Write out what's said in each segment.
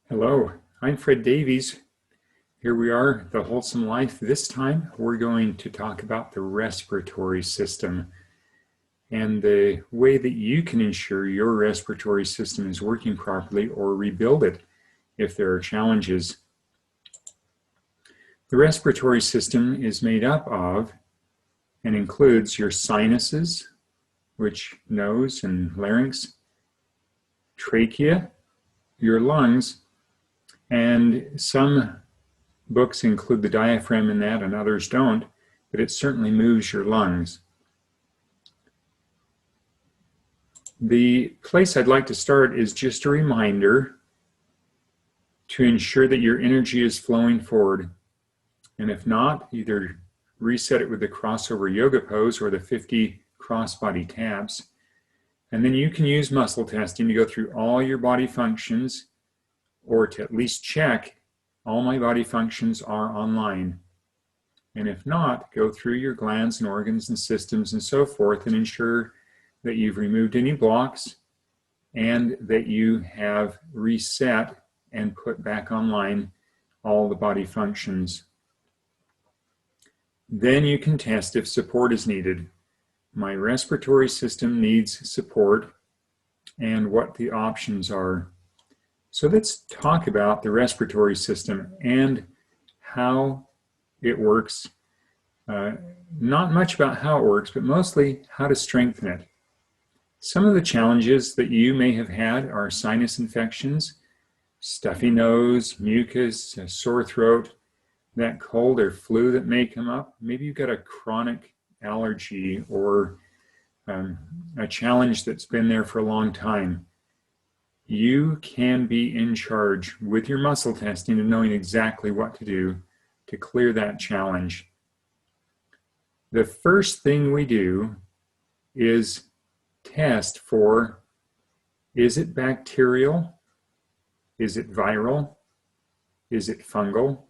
Hello, I'm Fred Davies. Here we are, The Wholesome Life. This time we're going to talk about the respiratory system and the way that you can ensure your respiratory system is working properly or rebuild it if there are challenges. The respiratory system is made up of and includes your sinuses, which nose and larynx, trachea, your lungs, and some books include the diaphragm in that and others don't, but it certainly moves your lungs. The place I'd like to start is just a reminder to ensure that your energy is flowing forward. And if not, either reset it with the crossover yoga pose or the 50 crossbody taps. And then you can use muscle testing to go through all your body functions, or to at least check all my body functions are online. And if not, go through your glands and organs and systems and so forth and ensure that you've removed any blocks and that you have reset and put back online all the body functions. Then you can test if support is needed. My respiratory system needs support and what the options are. So let's talk about the respiratory system and how it works. Not much about how it works, but mostly how to strengthen it. Some of the challenges that you may have had are sinus infections, stuffy nose, mucus, a sore throat, that cold or flu that may come up. Maybe you've got a chronic allergy or a challenge that's been there for a long time. You can be in charge with your muscle testing and knowing exactly what to do to clear that challenge. The first thing we do is test for, is it bacterial? Is it viral? Is it fungal?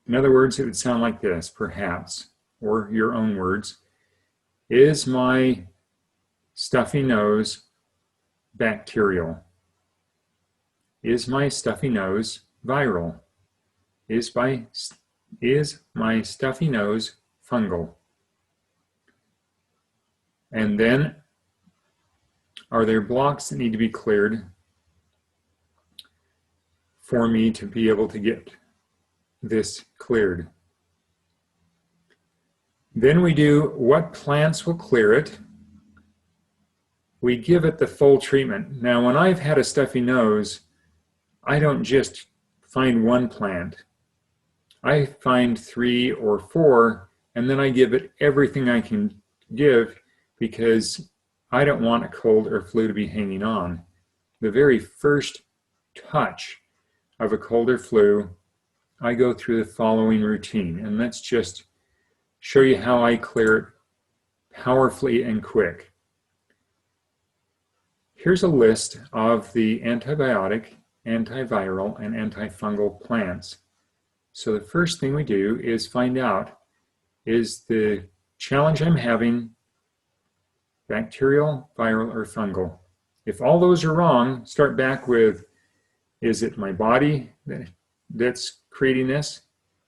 In other words, it would sound like this, perhaps, or your own words. Is my stuffy nose bacterial? Is my stuffy nose viral? Is my stuffy nose fungal? And then, are there blocks that need to be cleared for me to be able to get this cleared? Then we do what plants will clear it. We give it the full treatment. Now, when I've had a stuffy nose, I don't just find one plant. I find 3 or 4, and then I give it everything I can give because I don't want a cold or flu to be hanging on. The very first touch of a cold or flu, I go through the following routine, and let's just show you how I clear it powerfully and quick. Here's a list of the antibiotic, antiviral, and antifungal plants. So the first thing we do is find out, is the challenge I'm having bacterial, viral, or fungal? If all those are wrong, start back with, is it my body that's creating this?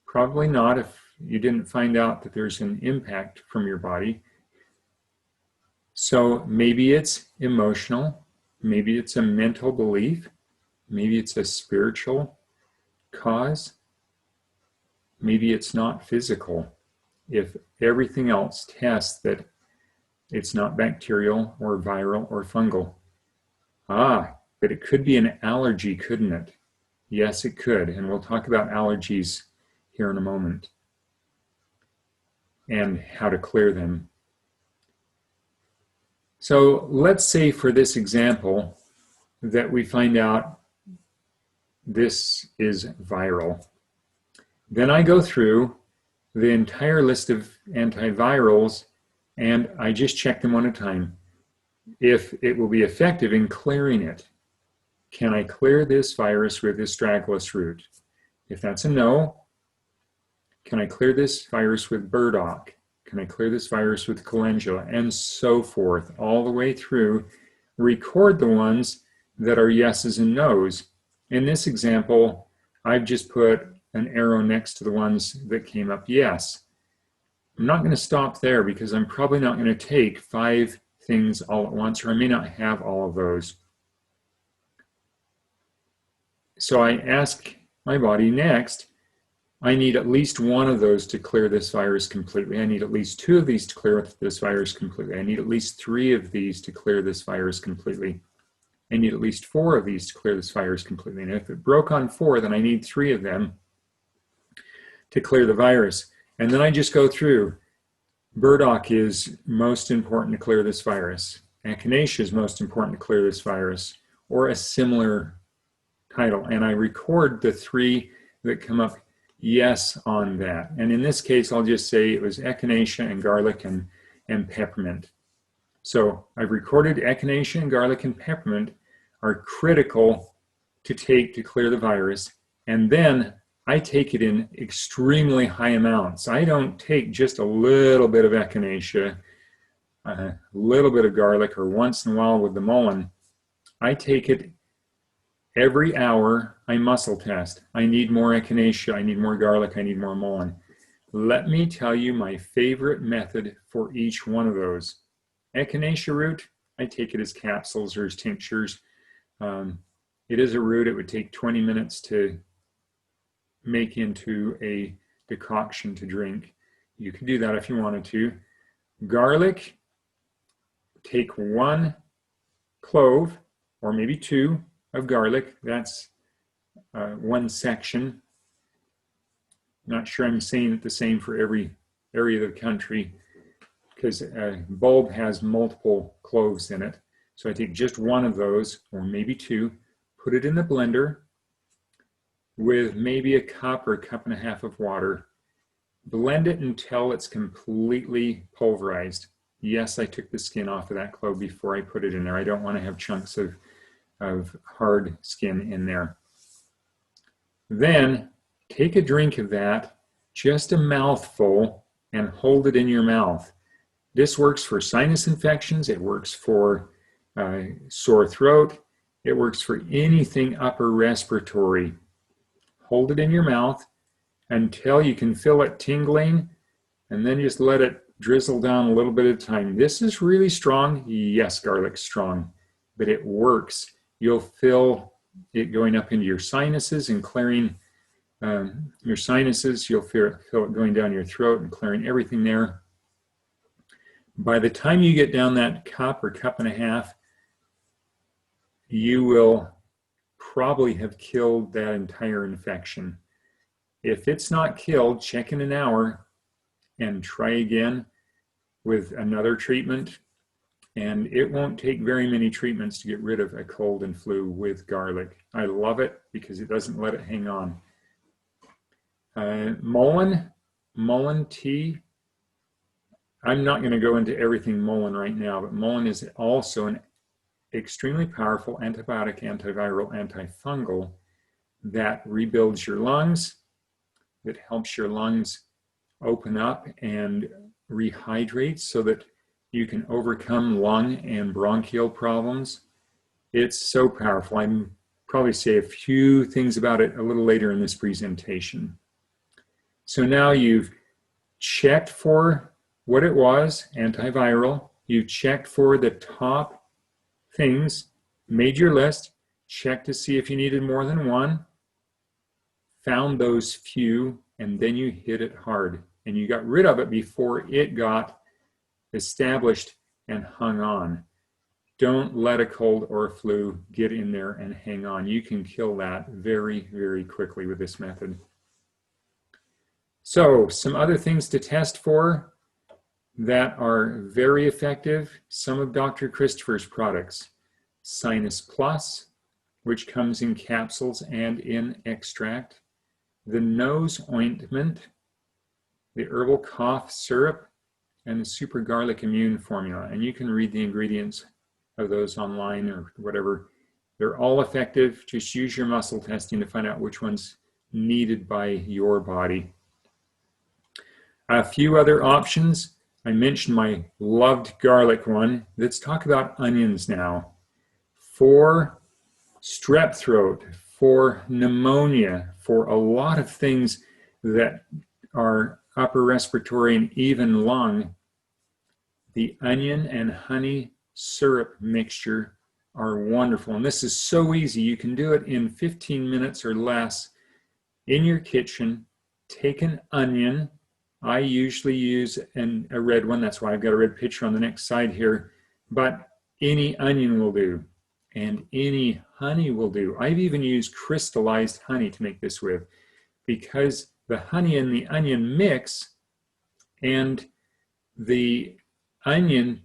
Probably not if you didn't find out that there's an impact from your body. So maybe it's emotional, maybe it's a mental belief, maybe it's a spiritual cause, maybe it's not physical. If everything else tests that it's not bacterial or viral or fungal. But it could be an allergy, couldn't it? Yes, it could, and we'll talk about allergies here in a moment and how to clear them. So let's say for this example that we find out this is viral. Then I go through the entire list of antivirals and I just check them one at a time. If it will be effective in clearing it. Can I clear this virus with astragalus root? If that's a no, can I clear this virus with burdock? Can I clear this virus with calendula? And so forth, all the way through. Record the ones that are yeses and nos. In this example, I've just put an arrow next to the ones that came up yes. I'm not going to stop there because I'm probably not going to take 5 things all at once, or I may not have all of those. So I ask my body next, I need at least 1 of those to clear this virus completely. I need at least 2 of these to clear this virus completely. I need at least 3 of these to clear this virus completely. I need at least 4 of these to clear this virus completely. And if it broke on 4, then I need 3 of them to clear the virus. And then I just go through. Burdock is most important to clear this virus. Echinacea is most important to clear this virus, or a similar title. And I record the 3 that come up yes on that. And in this case, I'll just say it was echinacea and garlic and peppermint. So I've recorded echinacea and garlic and peppermint are critical to take to clear the virus. And then I take it in extremely high amounts. I don't take just a little bit of echinacea, a little bit of garlic, or once in a while with the mullein. I take it every hour. I muscle test. I need more echinacea, I need more garlic, I need more mullein. Let me tell you my favorite method for each one of those. Echinacea root, I take it as capsules or as tinctures. It is a root. It would take 20 minutes to make into a decoction to drink. You can do that if you wanted to. Garlic, take 1 clove or maybe 2 of garlic. That's 1 section. Not sure I'm saying it the same for every area of the country, because a bulb has multiple cloves in it. So I take just 1 of those, or maybe 2, put it in the blender with maybe a cup or a cup and a half of water. Blend it until it's completely pulverized. Yes, I took the skin off of that clove before I put it in there. I don't want to have chunks of hard skin in there. Then take a drink of that, just a mouthful, and hold it in your mouth. This works for sinus infections. It works for sore throat. It works for anything upper respiratory. Hold it in your mouth until you can feel it tingling, and then just let it drizzle down a little bit at a time. This is really strong. Yes, garlic's strong, but it works. You'll feel it going up into your sinuses and clearing your sinuses. You'll feel it going down your throat and clearing everything there. By the time you get down that cup or cup and a half, you will probably have killed that entire infection. If it's not killed, check in an hour and try again with another treatment. And it won't take very many treatments to get rid of a cold and flu with garlic. I love it because it doesn't let it hang on. Mullein tea. I'm not going to go into everything mullein right now, but mullein is also an extremely powerful antibiotic, antiviral, antifungal that rebuilds your lungs, that helps your lungs open up and rehydrate so that you can overcome lung and bronchial problems. It's so powerful. I'll probably say a few things about it a little later in this presentation. So now you've checked for what it was, antiviral. You've checked for the top things, made your list, checked to see if you needed more than 1, found those few, and then you hit it hard. And you got rid of it before it got established and hung on. Don't let a cold or a flu get in there and hang on. You can kill that very, very quickly with this method. So, some other things to test for that are very effective. Some of Dr. Christopher's products. Sinus Plus, which comes in capsules and in extract. The nose ointment, the herbal cough syrup, and the super garlic immune formula. And you can read the ingredients of those online or whatever. They're all effective. Just use your muscle testing to find out which one's needed by your body. A few other options. I mentioned my loved garlic one. Let's talk about onions now. For strep throat, for pneumonia, for a lot of things that are upper respiratory and even lung. The onion and honey syrup mixture are wonderful. And this is so easy. You can do it in 15 minutes or less in your kitchen. Take an onion. I usually use a red one. That's why I've got a red picture on the next side here. But any onion will do. And any honey will do. I've even used crystallized honey to make this with, because the honey and the onion mix, and the onion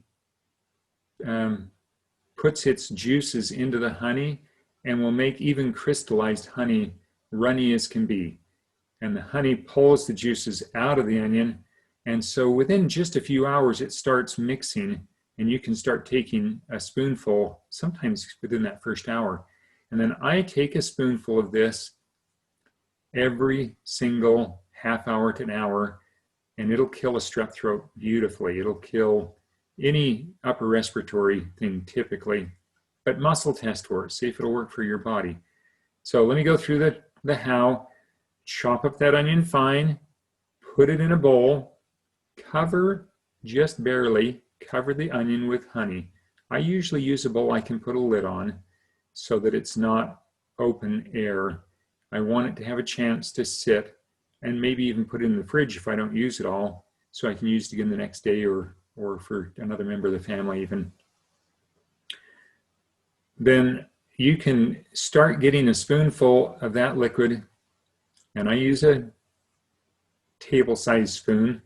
puts its juices into the honey and will make even crystallized honey runny as can be. And the honey pulls the juices out of the onion. And so within just a few hours, it starts mixing, and you can start taking a spoonful, sometimes within that first hour. And then I take a spoonful of this every single half hour to an hour, and it'll kill a strep throat beautifully. It'll kill any upper respiratory thing typically, but muscle test for it, see if it'll work for your body. So let me go through the how. Chop up that onion fine, put it in a bowl, cover, just barely, cover the onion with honey. I usually use a bowl I can put a lid on so that it's not open air. I want it to have a chance to sit, and maybe even put it in the fridge if I don't use it all, so I can use it again the next day or for another member of the family even. Then you can start getting a spoonful of that liquid, and I use a table-sized spoon,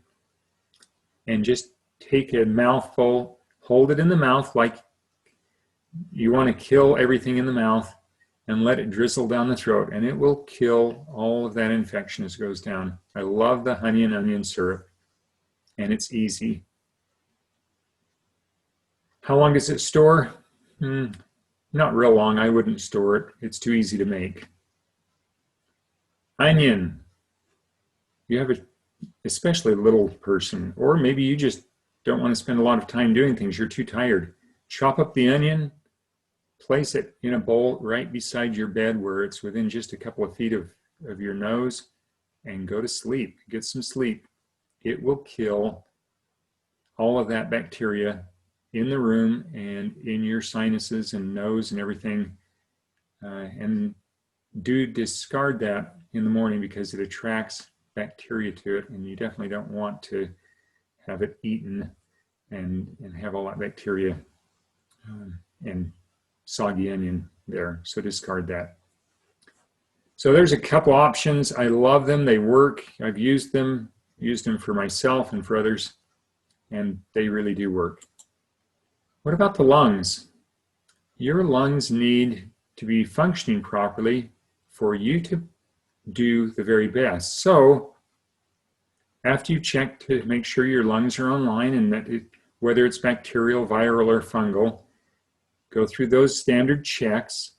and just take a mouthful, hold it in the mouth like you want to kill everything in the mouth, and let it drizzle down the throat, and it will kill all of that infection as it goes down. I love the honey and onion syrup, and it's easy. How long does it store? Not real long. I wouldn't store it. It's too easy to make. Onion. You have especially a little person, or maybe you just don't want to spend a lot of time doing things. You're too tired. Chop up the onion, place it in a bowl right beside your bed where it's within just a couple of feet of your nose, and go to sleep. Get some sleep. It will kill all of that bacteria in the room and in your sinuses and nose and everything. And do discard that in the morning, because it attracts bacteria to it, and you definitely don't want to have it eaten and have all that bacteria and soggy onion there. So discard that. So there's a couple options. I love them. They work. I've used them for myself and for others, and they really do work. What about the lungs? Your lungs need to be functioning properly for you to do the very best. So after you check to make sure your lungs are online, and that whether it's bacterial, viral, or fungal, go through those standard checks,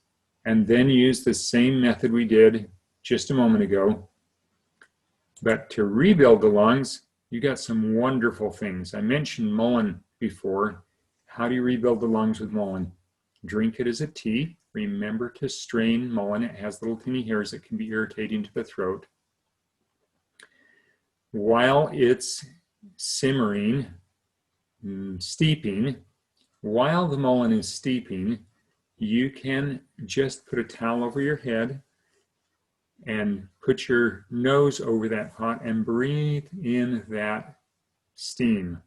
and then use the same method we did just a moment ago. But to rebuild the lungs, you got some wonderful things. I mentioned mullein before. How do you rebuild the lungs with mullein? Drink it as a tea. Remember to strain mullein. It has little teeny hairs that can be irritating to the throat. While it's simmering, steeping, while the mullein is steeping, you can just put a towel over your head and put your nose over that pot and breathe in that steam.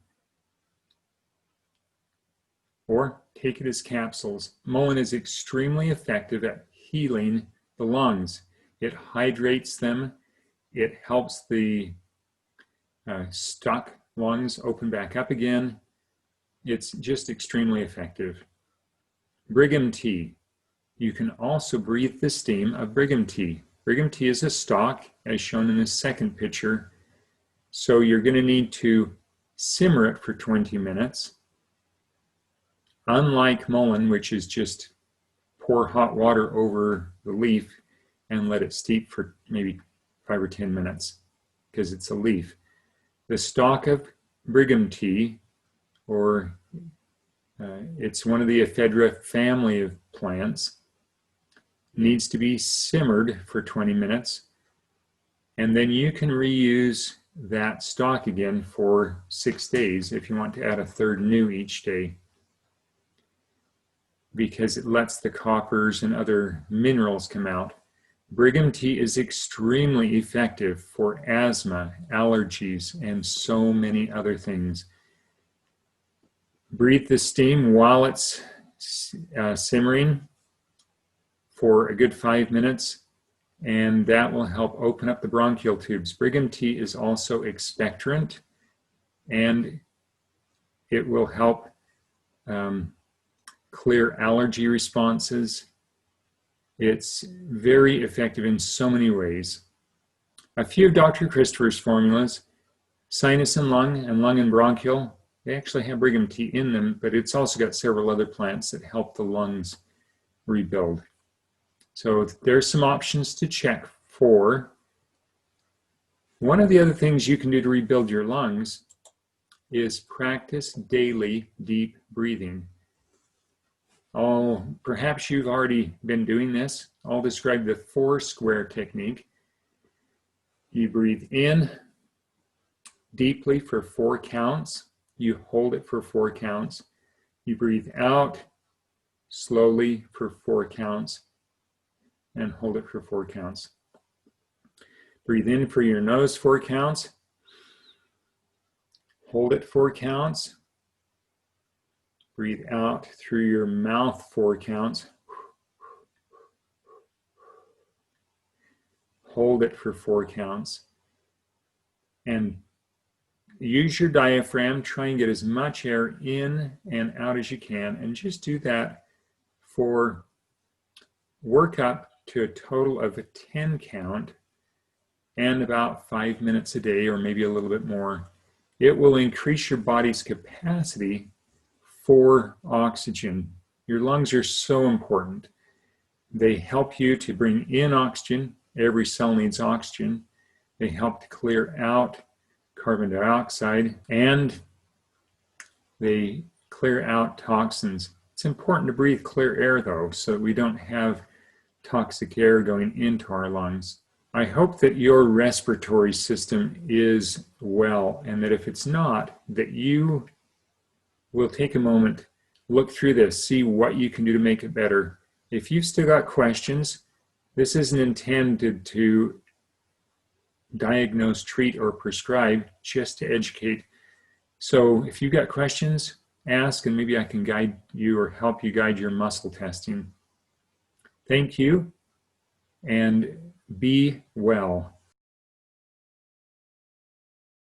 Or take it as capsules. Mullein is extremely effective at healing the lungs. It hydrates them. It helps the stuck lungs open back up again. It's just extremely effective. Brigham tea. You can also breathe the steam of brigham tea. Brigham tea is a stalk, as shown in the second picture. So you're going to need to simmer it for 20 minutes. Unlike mullein, which is just pour hot water over the leaf and let it steep for maybe 5 or 10 minutes, because it's a leaf. The stalk of brigham tea, or it's one of the ephedra family of plants, needs to be simmered for 20 minutes. And then you can reuse that stock again for 6 days if you want to add a third new each day, because it lets the coppers and other minerals come out. Brigham tea is extremely effective for asthma, allergies, and so many other things. Breathe the steam while it's simmering for a good 5 minutes, and that will help open up the bronchial tubes. Brigham tea is also expectorant, and it will help clear allergy responses. It's very effective in so many ways. A few of Dr. Christopher's formulas, sinus and lung and bronchial, they actually have Brigham tea in them, but it's also got several other plants that help the lungs rebuild. So there's some options to check for. One of the other things you can do to rebuild your lungs is practice daily deep breathing. Perhaps you've already been doing this. I'll describe the 4 square technique. You breathe in deeply for 4 counts. You hold it for 4 counts. You breathe out slowly for 4 counts and hold it for 4 counts. Breathe in for your nose 4 counts. Hold it 4 counts. Breathe out through your mouth 4 counts. Hold it for 4 counts. And use your diaphragm. Try and get as much air in and out as you can. And just do that for work up to a total of a 10 count and about 5 minutes a day, or maybe a little bit more. It will increase your body's capacity for oxygen. Your lungs are so important. They help you to bring in oxygen. Every cell needs oxygen. They help to clear out carbon dioxide, and they clear out toxins. It's important to breathe clear air though, so that we don't have toxic air going into our lungs. I hope that your respiratory system is well, and that if it's not, that you will take a moment, look through this, see what you can do to make it better. If you've still got questions, this isn't intended to diagnose, treat, or prescribe, just to educate. So if you've got questions, ask, and maybe I can guide you or help you guide your muscle testing. Thank you, and be well.